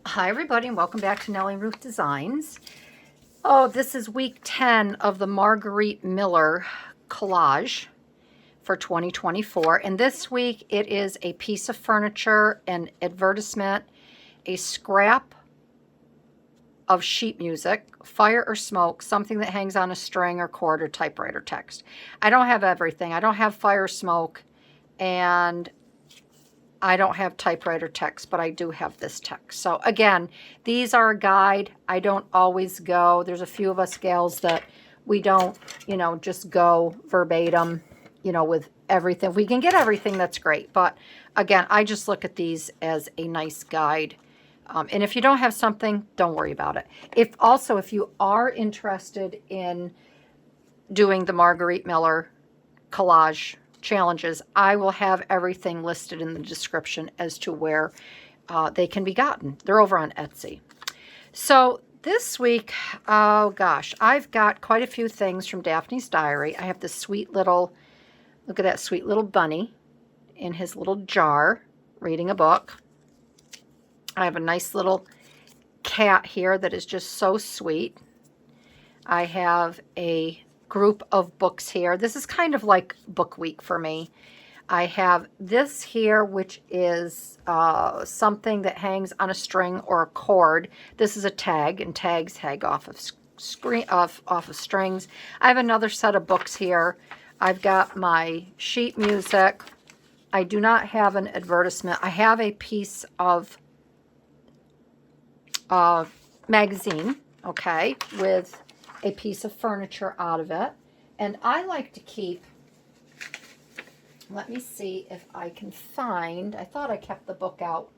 Hi everybody and welcome back to Nellie and Ruth Designs. Oh, this is week 10 of the Margarete Miller collage for 2024. And this week it is a piece of furniture, an advertisement, a scrap of sheet music, fire or smoke, something that hangs on a string or cord or typewriter text. I don't have everything. I don't have fire, smoke, and I don't have typewriter text, but I do have this text. So again, these are a guide. I don't always go. There's a few of us gals that we don't, just go verbatim, with everything. If we can get everything, that's great. But again, I just look at these as a nice guide. And if you don't have something, don't worry about it. If you are interested in doing the Margarete Miller collage challenges, I will have everything listed in the description as to where they can be gotten. They're over on Etsy. So this week, oh gosh, I've got quite a few things from Daphne's diary. I have this sweet little, look at that sweet little bunny in his little jar reading a book. I have a nice little cat here that is just so sweet. I have a group of books here. This is kind of like book week for me. I have this here, which is something that hangs on a string or a cord. This is a tag, and tags hang off of strings. I have another set of books here. I've got my sheet music. I do not have an advertisement. I have a piece of magazine, okay, with a piece of furniture out of it. And I like to keep, let me see if I can find, I thought I kept the book out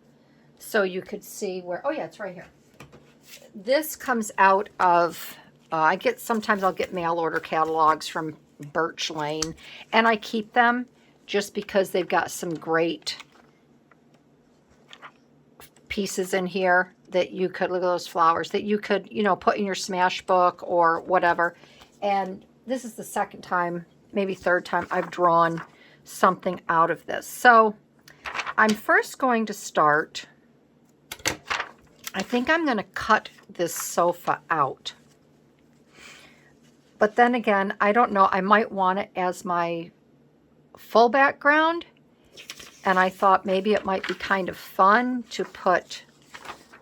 so you could see where, oh yeah, it's right here. This comes out of, sometimes I'll get mail order catalogs from Birch Lane, and I keep them just because they've got some great pieces in here that you could, look at those flowers, that you could, put in your smash book or whatever. And this is the second time, maybe third time I've drawn something out of this. So I'm first going to start, I think I'm going to cut this sofa out. But then again, I don't know, I might want it as my full background. And I thought maybe it might be kind of fun to put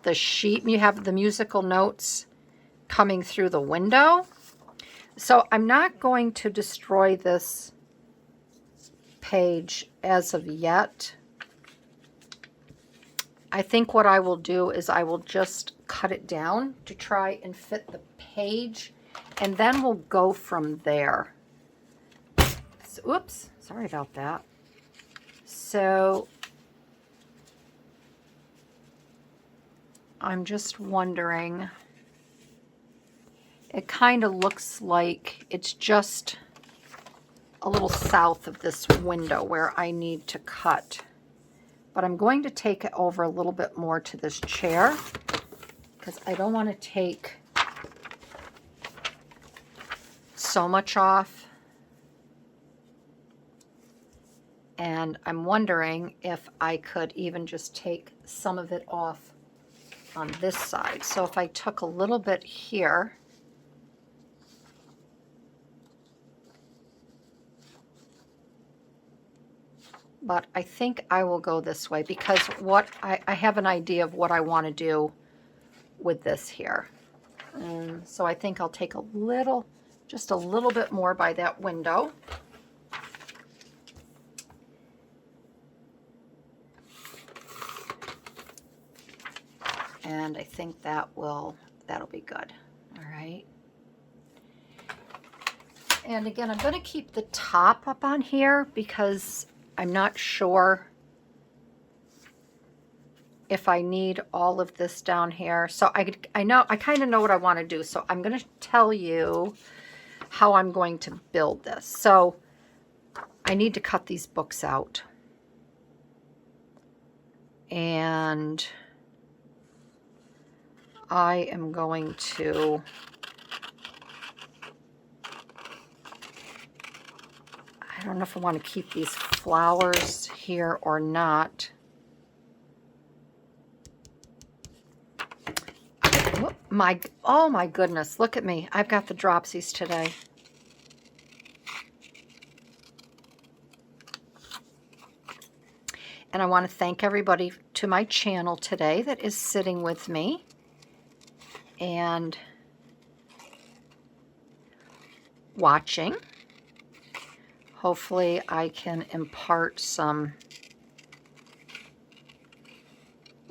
the sheet, you have the musical notes coming through the window. So I'm not going to destroy this page as of yet. I think what I will do is I will just cut it down to try and fit the page, and then we'll go from there. So, oops, sorry about that. So I'm just wondering, it kind of looks like it's just a little south of this window where I need to cut. But I'm going to take it over a little bit more to this chair because I don't want to take so much off. And I'm wondering if I could even just take some of it off on this side. So if I took a little bit here, but I think I will go this way because what I have an idea of what I want to do with this here. So I think I'll take a little, just a little bit more by that window. And I think that'll be good. All right. And again, I'm going to keep the top up on here because I'm not sure if I need all of this down here. So I kind of know what I want to do. So I'm going to tell you how I'm going to build this. So I need to cut these books out. And I am going to I don't know if I want to keep these flowers here or not. Oh my goodness, look at me. I've got the dropsies today. And I want to thank everybody to my channel today that is sitting with me and watching. Hopefully I can impart some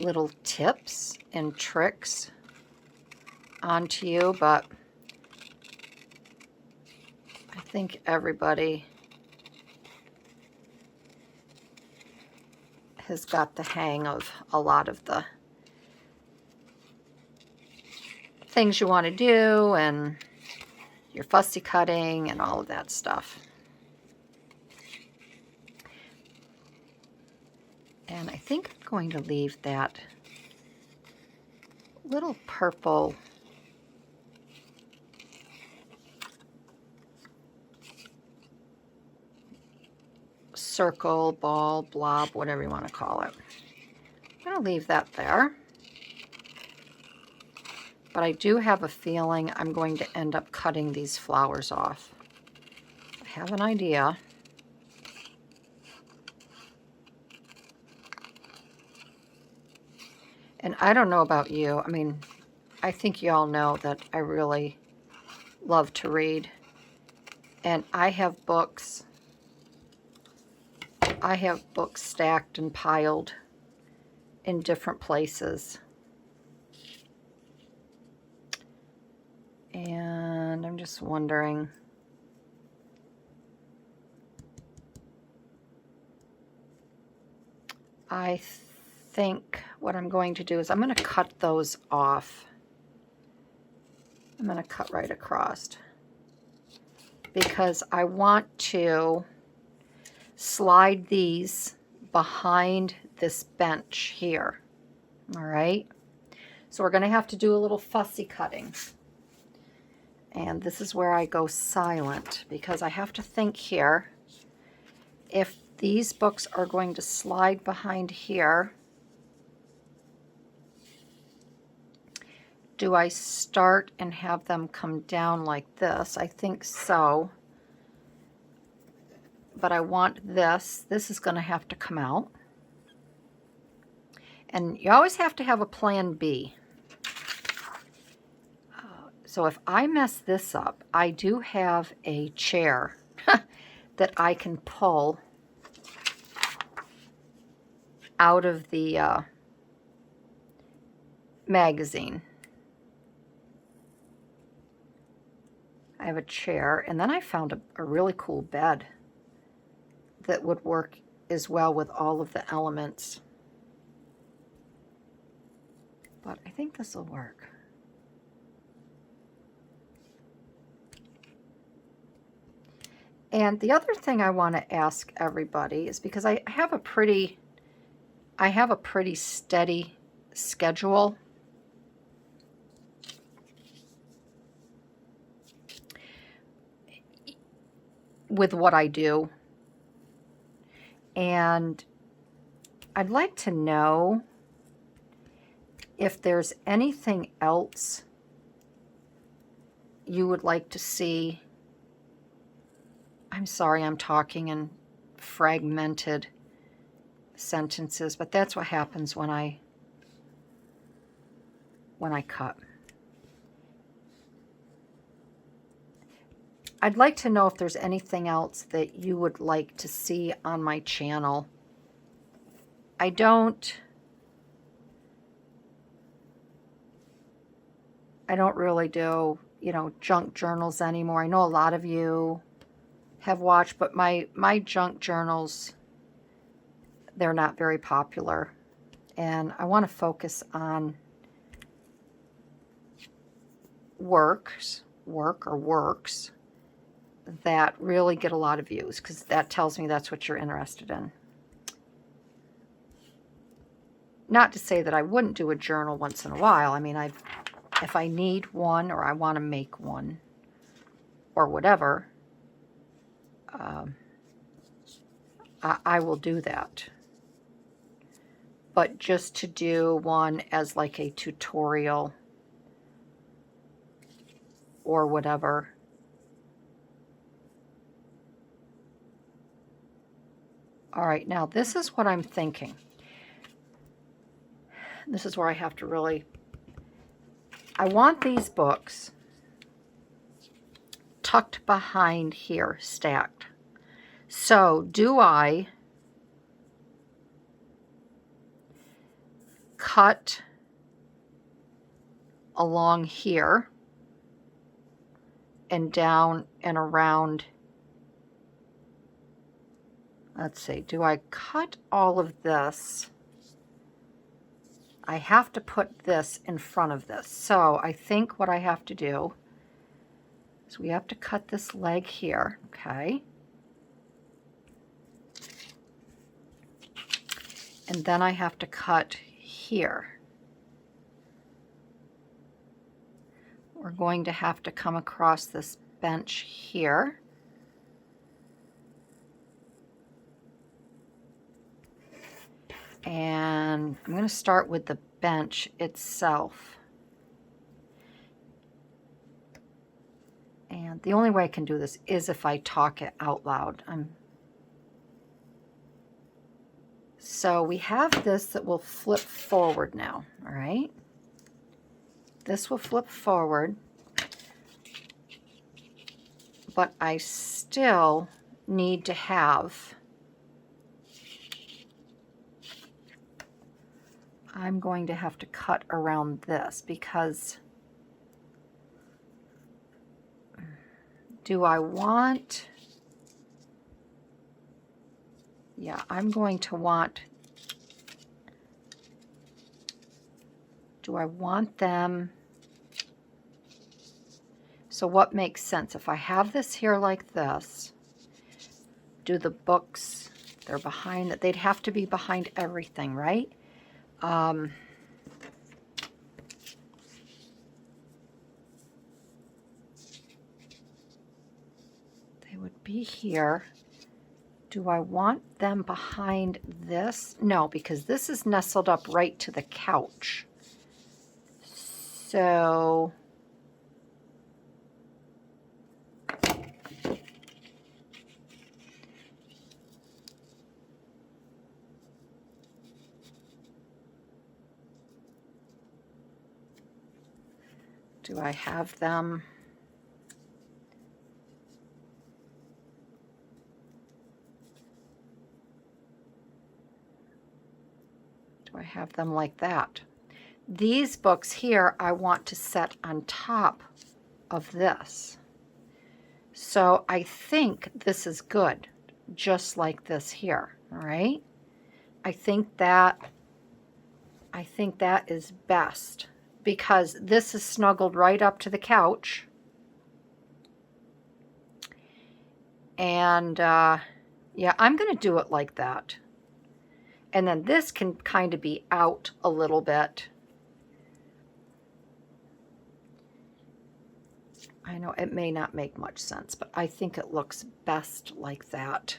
little tips and tricks onto you, but I think everybody has got the hang of a lot of the things you want to do and your fussy cutting and all of that stuff. And I think I'm going to leave that little purple circle, ball, blob, whatever you want to call it. I'm going to leave that there. But I do have a feeling I'm going to end up cutting these flowers off. I have an idea. And I don't know about you. I mean, I think you all know that I really love to read. And I have books. I have books stacked and piled in different places. And I'm just wondering, I think what I'm going to do is I'm going to cut those off. I'm going to cut right across because I want to slide these behind this bench here. All right. So we're going to have to do a little fussy cutting. And this is where I go silent because I have to think here. If these books are going to slide behind here, do I start and have them come down like this? I think so. But I want this. This is going to have to come out. And you always have to have a plan B. So if I mess this up, I do have a chair that I can pull out of the magazine. I have a chair, and then I found a really cool bed that would work as well with all of the elements. But I think this will work. And the other thing I want to ask everybody is, because I have a pretty steady schedule. With what I do. And I'd like to know if there's anything else you would like to see. I'm sorry, I'm talking in fragmented sentences, but that's what happens when I cut. I'd like to know if there's anything else that you would like to see on my channel. I don't really do, junk journals anymore. I know a lot of you have watched, but my junk journals, they're not very popular. And I want to focus on works that really get a lot of views, because that tells me that's what you're interested in. Not to say that I wouldn't do a journal once in a while. I mean, if I need one or I want to make one or whatever, I will do that. But just to do one as like a tutorial or whatever. All right, now this is what I'm thinking. This is where I have to really, I want these books tucked behind here, stacked. So do I cut along here and down and around? Let's see, do I cut all of this? I have to put this in front of this. So I think what I have to do is we have to cut this leg here, okay? And then I have to cut here. We're going to have to come across this bench here. And I'm going to start with the bench itself. And the only way I can do this is if I talk it out loud. So we have this that will flip forward now, all right? This will flip forward, but I still need to have, I'm going to have to cut around this because do I want, yeah, I'm going to want, do I want them, so what makes sense? If I have this here like this, do the books, they're behind, they'd have to be behind everything, right? They would be here. Do I want them behind this? No, because this is nestled up right to the couch. So do I have them? Do I have them like that? These books here I want to set on top of this. So I think this is good, just like this here, all right? I think that is best because this is snuggled right up to the couch. And yeah, I'm going to do it like that. And then this can kind of be out a little bit. I know it may not make much sense, but I think it looks best like that.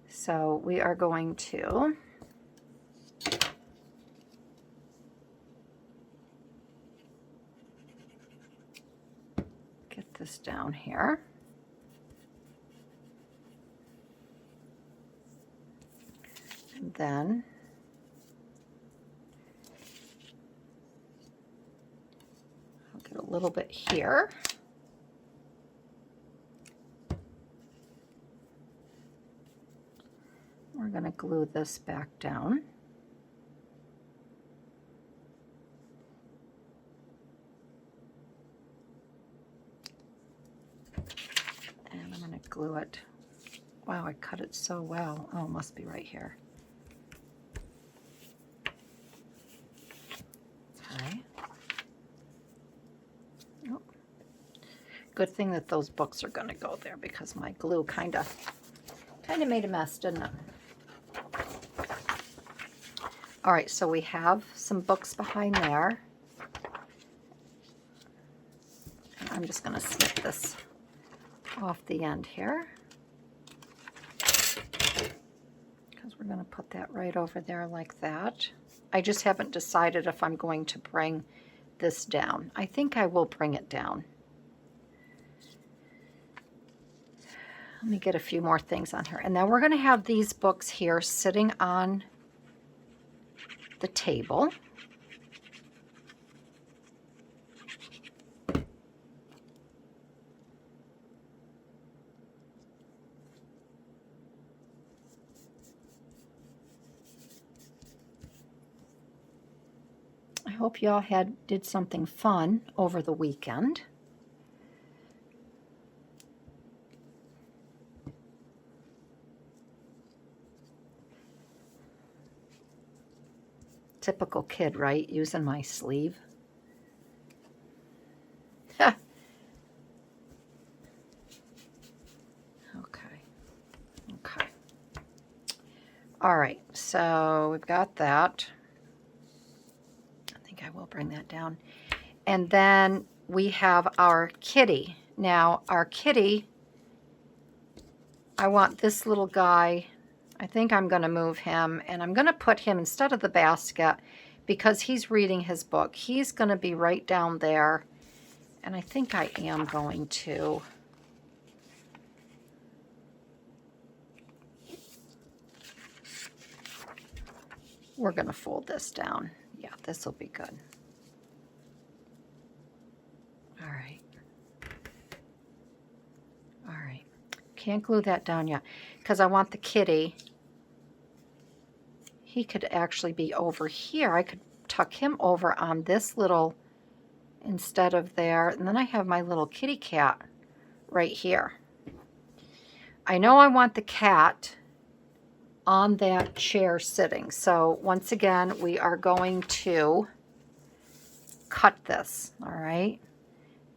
So we are going to get this down here. And then I'll get a little bit here. We're going to glue this back down. And I'm going to glue it. Wow, I cut it so well. Oh, it must be right here. Okay. Oh. Good thing that those books are going to go there because my glue kind of made a mess, didn't it? All right, so we have some books behind there. I'm just going to snip this off the end here because we're going to put that right over there like that. I just haven't decided if I'm going to bring this down. I think I will bring it down. Let me get a few more things on here. And then we're going to have these books here sitting on the table. I hope y'all did something fun over the weekend. Typical kid, right? Using my sleeve. Okay. Okay. All right. So we've got that. I think I will bring that down. And then we have our kitty. Now, our kitty, I want this little guy. I think I'm going to move him, and I'm going to put him instead of the basket because he's reading his book. He's going to be right down there, and I think I am going to we're going to fold this down. Yeah, this will be good. All right. All right. Can't glue that down yet because I want the kitty. He could actually be over here. I could tuck him over on this little instead of there. And then I have my little kitty cat right here. I know I want the cat on that chair sitting. So once again, we are going to cut this, all right?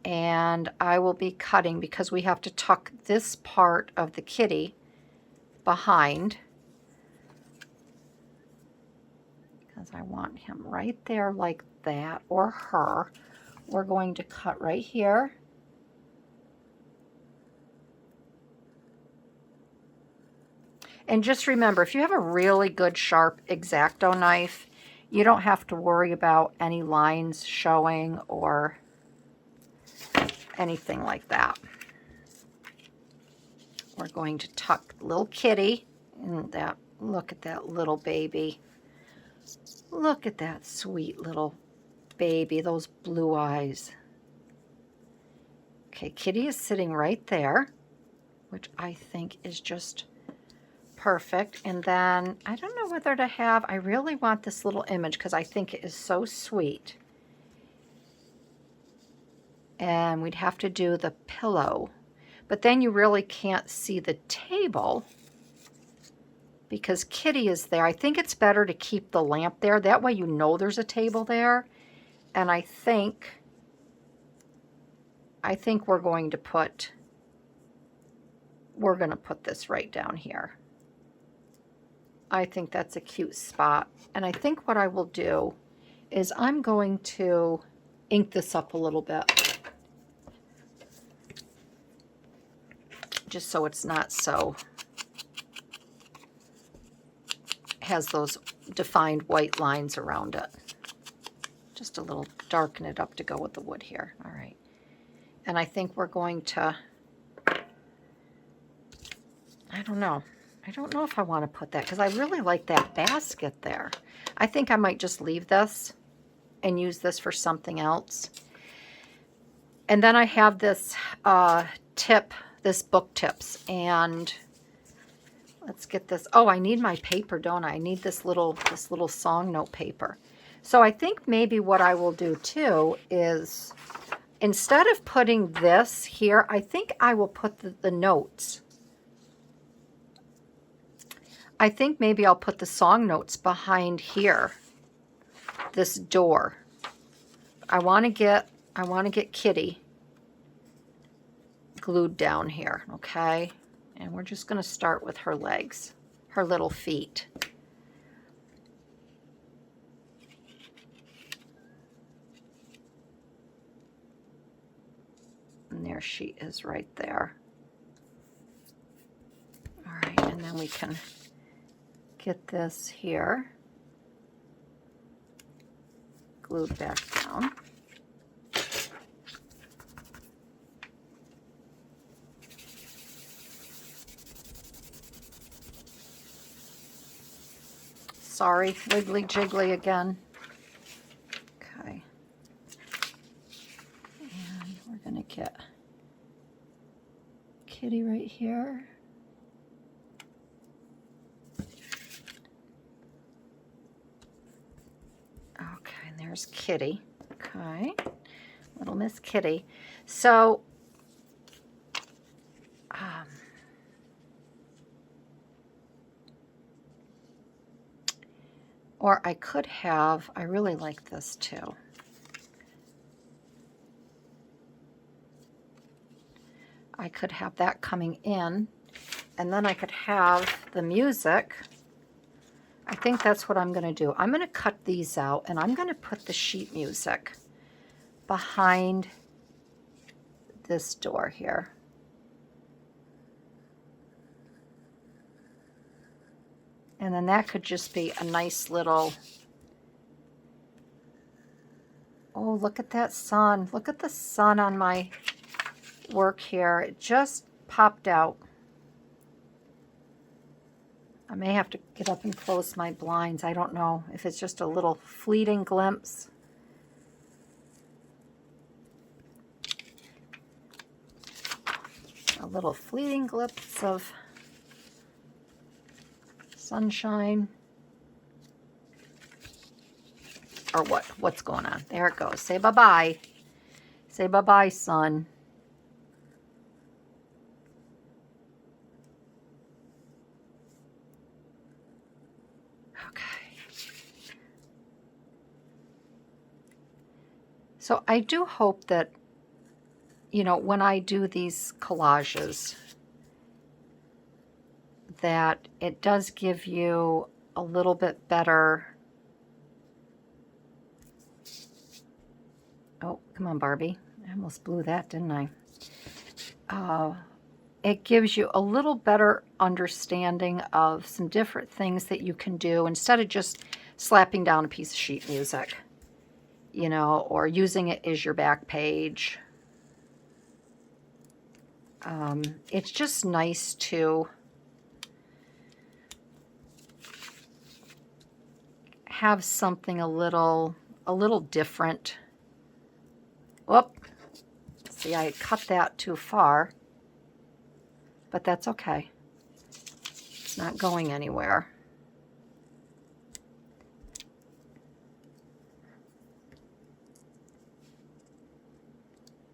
And I will be cutting because we have to tuck this part of the kitty behind. Because I want him right there like that, or her. We're going to cut right here. And just remember, if you have a really good sharp X-Acto knife, you don't have to worry about any lines showing or anything like that. We're going to tuck little kitty in that. Look at that little baby. Look at that sweet little baby, those blue eyes. Okay, kitty is sitting right there, which I think is just perfect. And then I don't know whether to have, I really want this little image because I think it is so sweet. And we'd have to do the pillow, but then you really can't see the table because kitty is there. I think it's better to keep the lamp there. That way you know there's a table there. And I think we're going to put this right down here. I think that's a cute spot. And I think what I will do is I'm going to ink this up a little bit. Just so it's not so, has those defined white lines around it. Just a little darken it up to go with the wood here. All right. And I think we're going to, I don't know if I want to put that because I really like that basket there. I think I might just leave this and use this for something else. And then I have this this book tips, and let's get this. Oh, I need my paper, don't I? I need this little song note paper. So I think maybe what I will do too is instead of putting this here, I think I will put the notes. I think maybe I'll put the song notes behind here, this door. I want to get Kitty glued down here, okay? And we're just going to start with her legs, her little feet. And there she is right there. All right, and then we can get this here glued back down. sorry. Wiggly jiggly again. Okay. And we're going to get Kitty right here. Okay, and there's Kitty. Okay. Little Miss Kitty. So, or I could have, I really like this too. I could have that coming in, and then I could have the music. I think that's what I'm going to do. I'm going to cut these out, and I'm going to put the sheet music behind this door here. And then that could just be a nice little, oh, look at that sun. Look at the sun on my work here. It just popped out. I may have to get up and close my blinds. I don't know if it's just a little fleeting glimpse. A little fleeting glimpse of sunshine. Or what? What's going on? There it goes. Say bye-bye. Say bye-bye, sun. Okay. So I do hope that, you know, when I do these collages, that it does give you a little bit better. Oh, come on, Barbie. I almost blew that, didn't I? It gives you a little better understanding of some different things that you can do instead of just slapping down a piece of sheet music, you know, or using it as your back page. It's just nice to have something a little different. Whoop. See, I cut that too far, but that's okay. It's not going anywhere.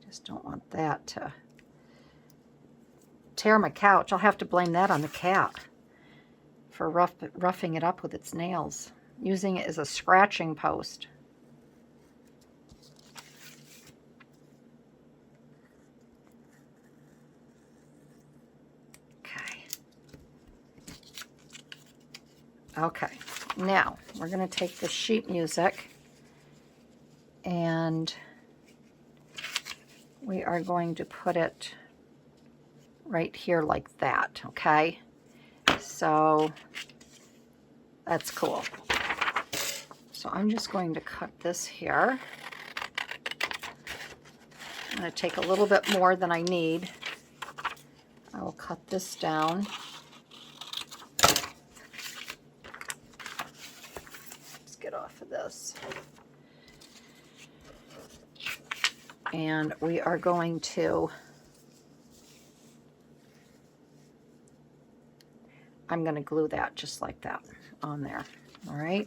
Just don't want that to tear my couch. I'll have to blame that on the cat for roughing it up with its nails, using it as a scratching post. Okay, now we're going to take the sheet music and we are going to put it right here like that, okay? So that's cool. So I'm just going to cut this here. I'm going to take a little bit more than I need. I will cut this down. Off of this, and we are going to, I'm going to glue that just like that on there. All right,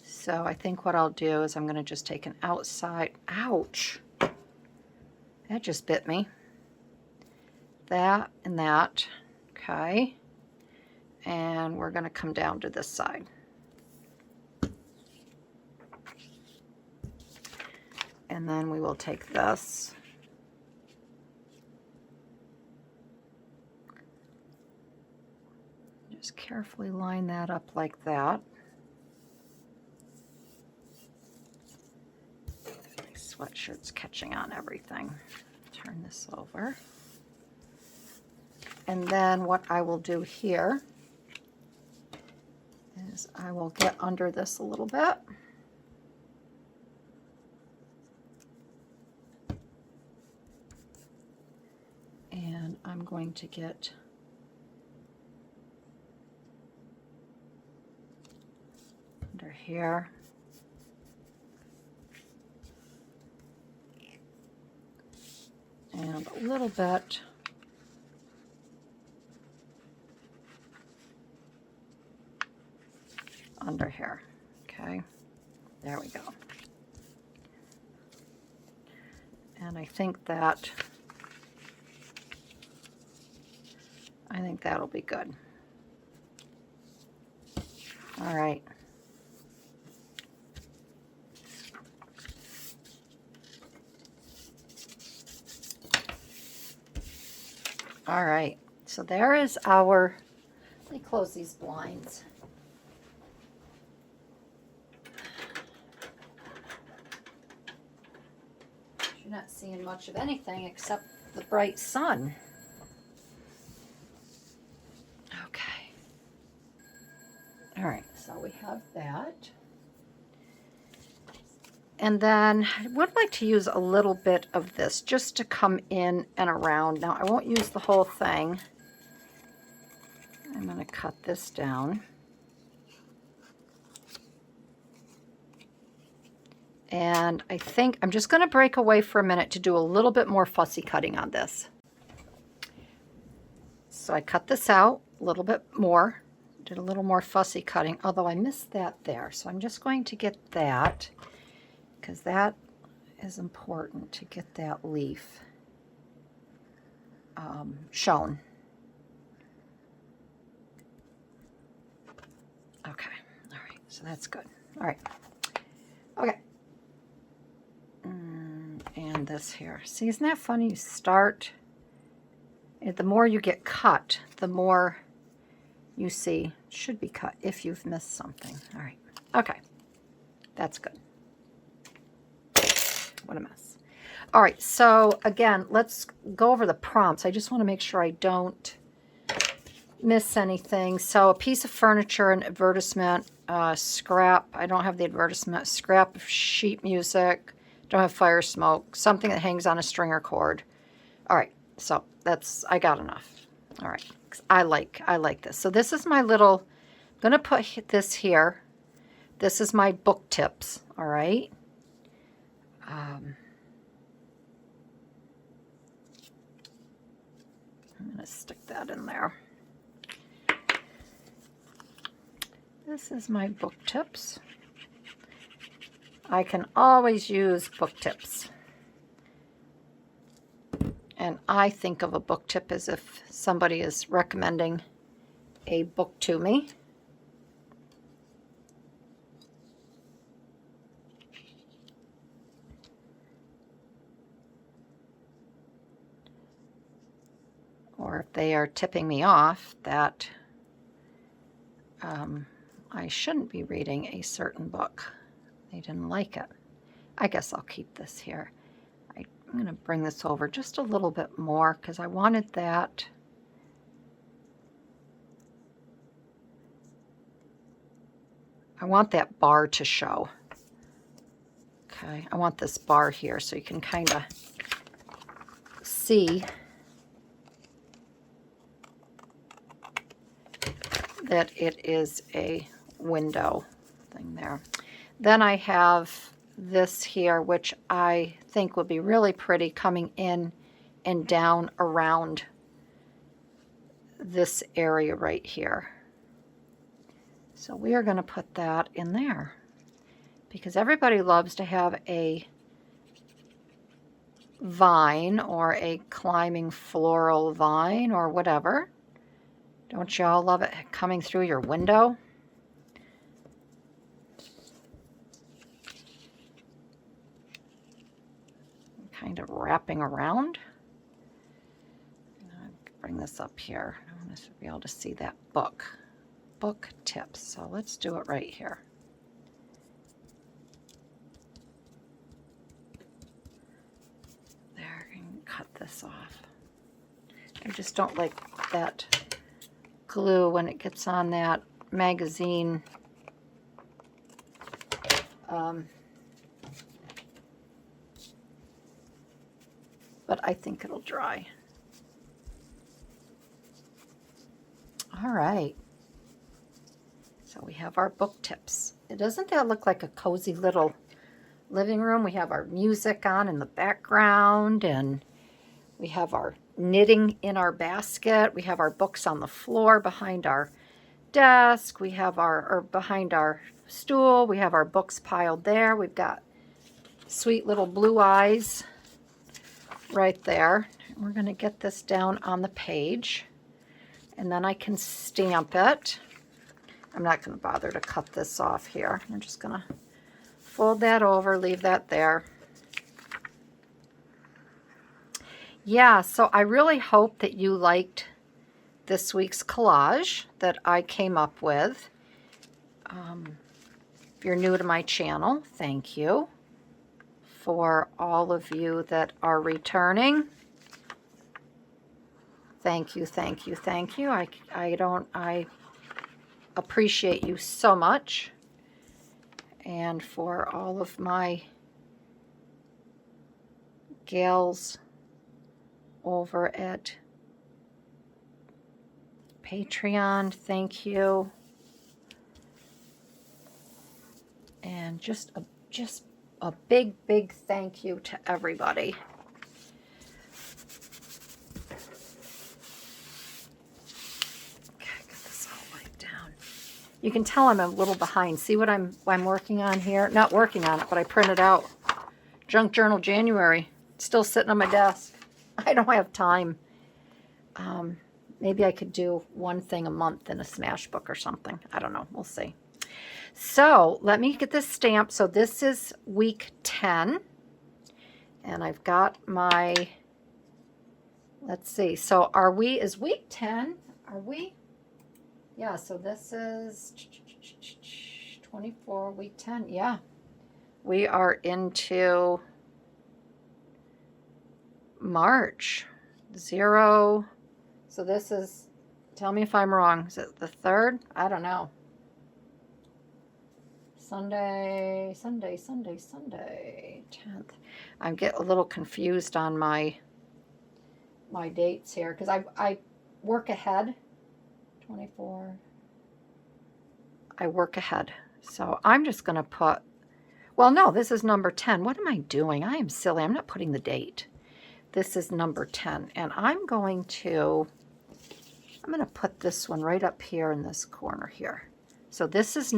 so I think what I'll do is I'm going to just take an outside, ouch, that just bit me, that and that, okay, and we're going to come down to this side. And then we will take this, just carefully line that up like that. My sweatshirt's catching on everything. Turn this over. And then what I will do here is I will get under this a little bit. And I'm going to get here. And a little bit under here. Okay, there we go. And I think that'll be good. All right. All right, so there is our, let me close these blinds. You're not seeing much of anything except the bright sun. Okay. All right, so we have that. And then I would like to use a little bit of this just to come in and around. Now, I won't use the whole thing. I'm going to cut this down. And I think I'm just going to break away for a minute to do a little bit more fussy cutting on this. So I cut this out a little bit more, did a little more fussy cutting, although I missed that there. So I'm just going to get that, because that is important to get that leaf shown. Okay, all right, so that's good. All right, okay. And this here. See, isn't that funny? You start, the more you get cut, the more you see should be cut if you've missed something. All right, okay, that's good. What a mess. All right, so again, let's go over the prompts. I just want to make sure I don't miss anything. So a piece of furniture, an advertisement, scrap. I don't have the advertisement. Scrap of sheet music. Don't have fire smoke. Something that hangs on a string or cord. All right, so that's, I got enough. All right, I like this. So this is my little, I'm going to put this here. This is my book tips, all right? I'm going to stick that in there. This is my book tips. I can always use book tips. And I think of a book tip as if somebody is recommending a book to me. Or if they are tipping me off that I shouldn't be reading a certain book. They didn't like it. I guess I'll keep this here. I'm going to bring this over just a little bit more because I wanted that. I want that bar to show. Okay, I want this bar here so you can kind of see that it is a window thing there. Then I have this here, which I think would be really pretty coming in and down around this area right here. So we are going to put that in there because everybody loves to have a vine or a climbing floral vine or whatever. Don't y'all love it coming through your window? Kind of wrapping around. I'll bring this up here. I want to be able to see that book tips. So let's do it right here. There, I can cut this off. I just don't like that glue when it gets on that magazine. But I think it'll dry. All right. So we have our book tips. doesn't that look like a cozy little living room? We have our music on in the background, and we have our knitting in our basket. We have our books on the floor behind our desk. We have or behind our stool. We have our books piled there. We've got sweet little blue eyes right there. We're going to get this down on the page, and then I can stamp it. I'm not going to bother to cut this off here. I'm just going to fold that over, leave that there. Yeah, so I really hope that you liked this week's collage that I came up with. If you're new to my channel, thank you. For all of you that are returning, thank you, thank you, thank you. I appreciate you so much. And for all of my gals over at Patreon, thank you. And just a big, big thank you to everybody. Okay, get this all wiped down. You can tell I'm a little behind. See what I'm working on here? Not working on it, but I printed out. Junk Journal January. Still sitting on my desk. I don't have time. Maybe I could do one thing a month in a smash book or something. I don't know. We'll see. So let me get this stamped. So this is week 10. And I've got my, let's see. So is week 10? Are we? Yeah, so this is 24, week 10. Yeah. We are into March. 0. So this is, tell me if I'm wrong. Is it the 3rd? I don't know. Sunday, 10th. I get a little confused on my dates here because I work ahead. 24. I work ahead. So I'm just going to put, well, no, this is number 10. What am I doing? I am silly. I'm not putting the date. This is number 10. And I'm going to put this one right up here in this corner here. So this is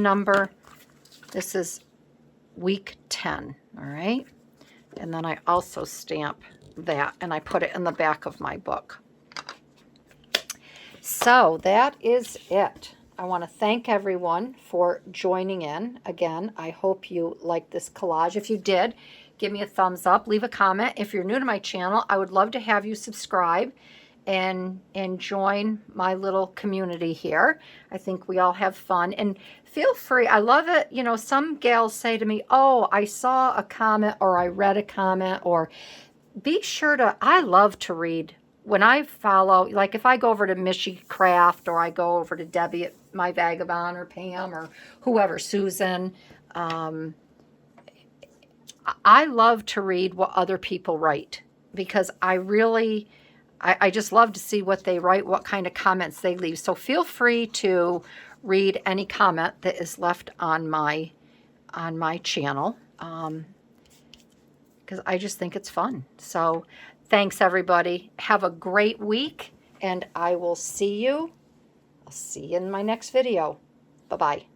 week 10, all right? And then I also stamp that, and I put it in the back of my book. So that is it. I want to thank everyone for joining in. Again, I hope you liked this collage. If you did, give me a thumbs up, leave a comment. If you're new to my channel, I would love to have you subscribe and join my little community here. I think we all have fun. And feel free. I love it. You know, some gals say to me, oh, I saw a comment or I read a comment, or be sure to, I love to read. When I follow, like if I go over to Mich Craft, or I go over to Debbie at my Vagabond, or Pam, or whoever, Susan, I love to read what other people write, because I just love to see what they write, what kind of comments they leave. So feel free to read any comment that is left on my channel, because I just think it's fun. So thanks, everybody. Have a great week, and I will see you. I'll see you in my next video. Bye-bye.